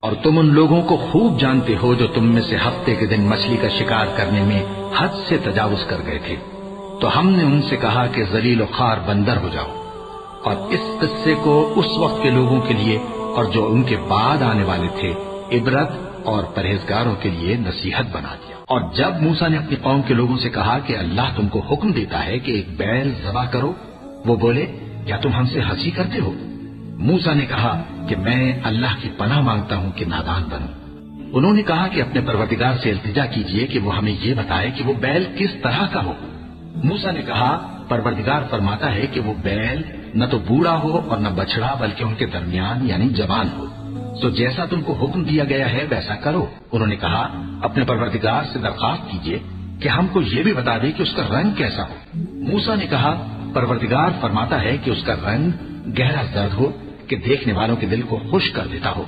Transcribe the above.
और तुम उन लोगों को खूब जानते हो जो तुम में से हफ्ते के दिन मछली का शिकार करने में हद से तजावुज कर गए थे। तो हमने उनसे कहा कि जलील और खार बंदर हो जाओ, और इस किस्से को उस वक्त के लोगों के लिए और जो उनके बाद आने वाले थे इबरत और परहेजगारों के लिए नसीहत बना दिया। और जब मूसा ने अपनी कौम के लोगों से कहा कि अल्लाह तुमको हुक्म देता है कि एक बैल ज़बह करो, वो बोले, क्या तुम हमसे हंसी करते हो? मूसा ने कहा कि मैं अल्लाह की पनाह मांगता हूं कि नादान बनूं। उन्होंने कहा कि अपने परवरदिगार से इल्तिजा कीजिए कि वो हमें ये बताए कि वो बैल किस तरह का हो। मूसा ने कहा, परवरदिगार फरमाता है कि वो बैल न तो बूढ़ा हो और न बछड़ा, बल्कि उनके दरमियान यानी जवान हो। तो जैसा तुमको हुक्म दिया गया है वैसा करो। उन्होंने कहा, अपने परवरदिगार से दरख्वास्त कीजिए कि हमको ये भी बता दे कि उसका रंग कैसा हो। मूसा ने कहा, परवरदिगार फरमाता है कि उसका रंग गहरा जर्द हो कि देखने वालों के दिल को खुश कर देता हो।